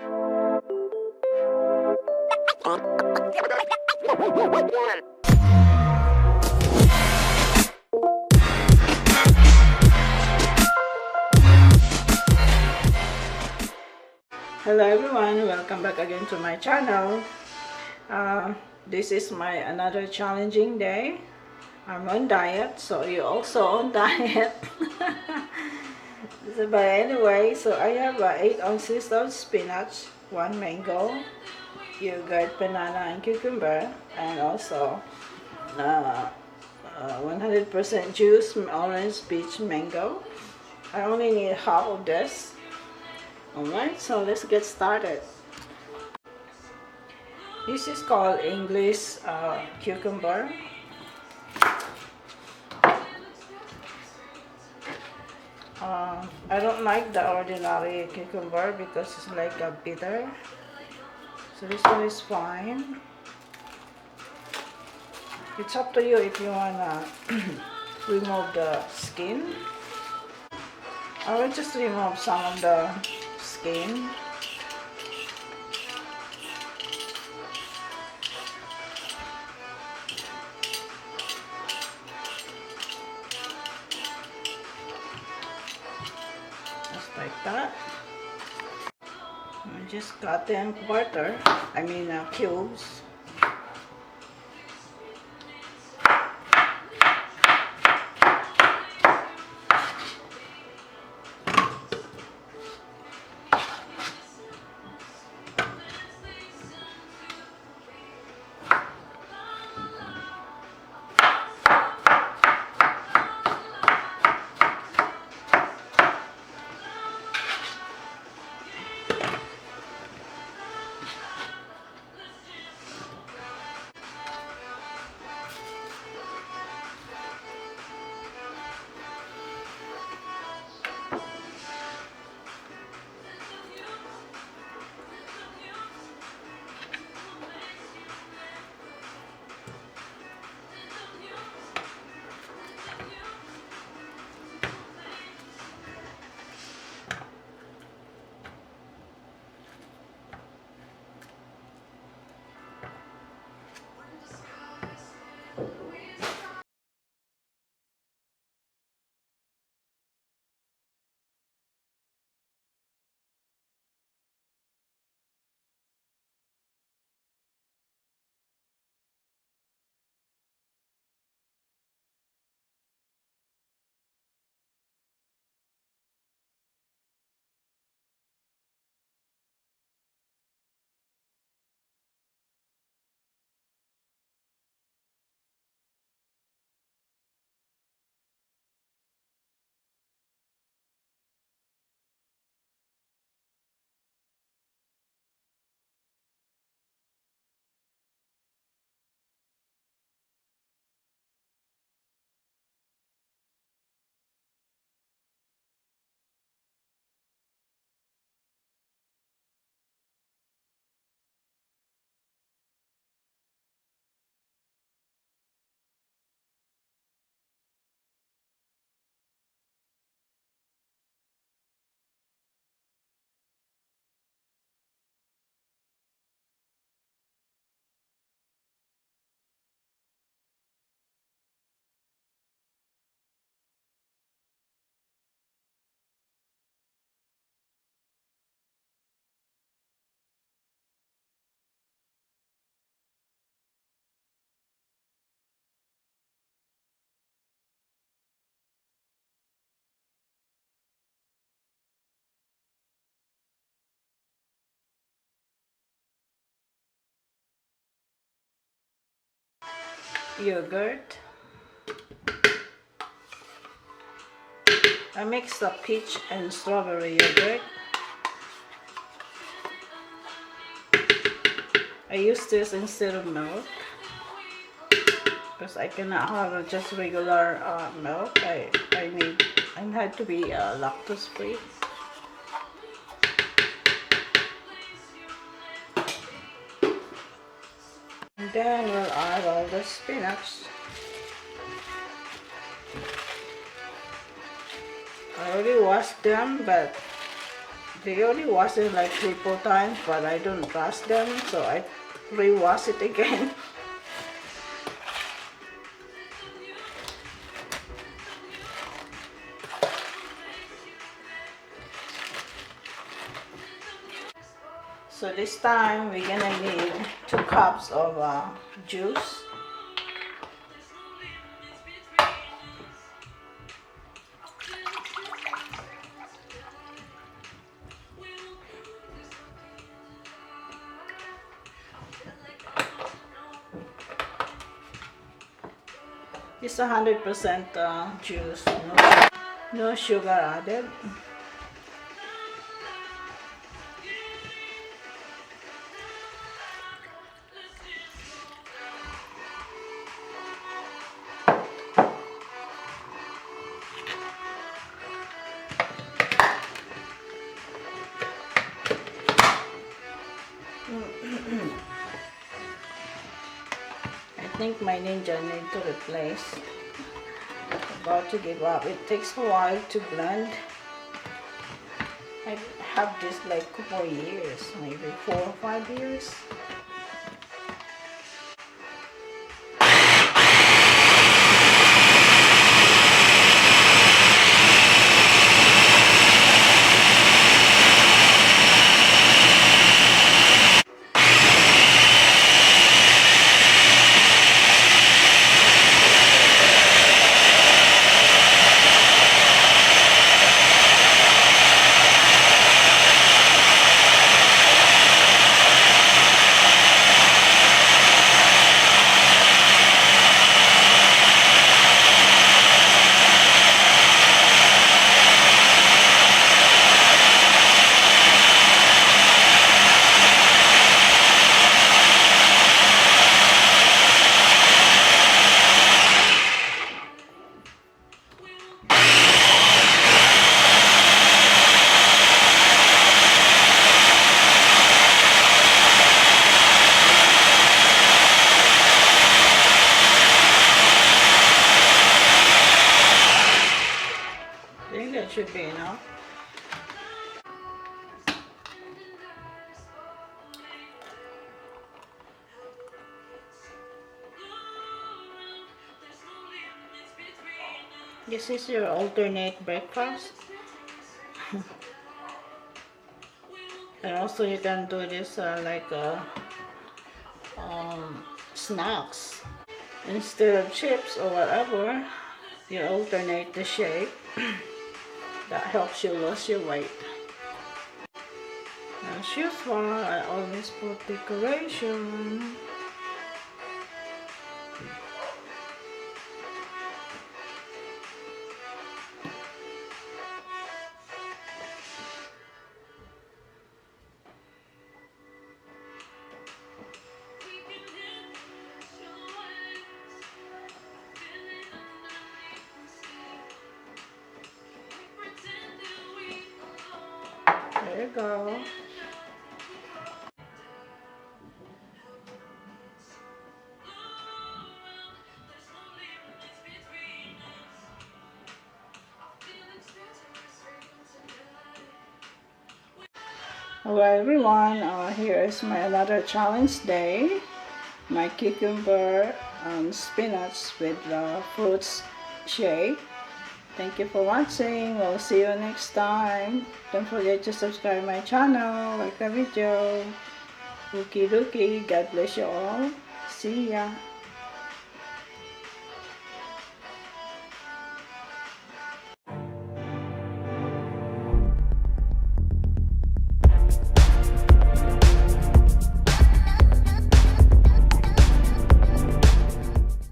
Hello everyone, welcome back again to my channel. This is my another challenging day. I'm on diet, so you're also on diet. But anyway, so I have 8 ounces of spinach, 1 mango, yogurt, banana and cucumber, and also 100% juice orange, peach, mango. I only need half of this. Alright, so let's get started. This is called English cucumber. I don't like the ordinary cucumber because it's like a bitter. So this one is fine. It's up to you if you wanna remove the skin. I will just remove some of the skin. Just like that. I just cut them cubes. Yogurt. I mix the peach and strawberry yogurt. I use this instead of milk because I cannot have just regular milk. I had to be lactose free. And then we'll add all the spinach. I already washed them, but They only wash it like 3-4 times, but I don't trust them, so I rewash it again. So this time we're gonna need 2 cups of juice. It's 100% juice, no sugar added. I think my Ninja need to replace. About to give up. It takes a while to blend. I have this like couple years, maybe 4 or 5 years. I think that should be enough. This is your alternate breakfast. And also you can do this like snacks. Instead of chips or whatever, you alternate the shape. That helps you lose your weight. As usual, I always put decoration. There you go. Hello everyone, here is my another challenge day. My cucumber and spinach with fruits shake. Thank you for watching. We'll see you next time. Don't forget to subscribe my channel, like the video. Okie dokie. God bless you all. See ya.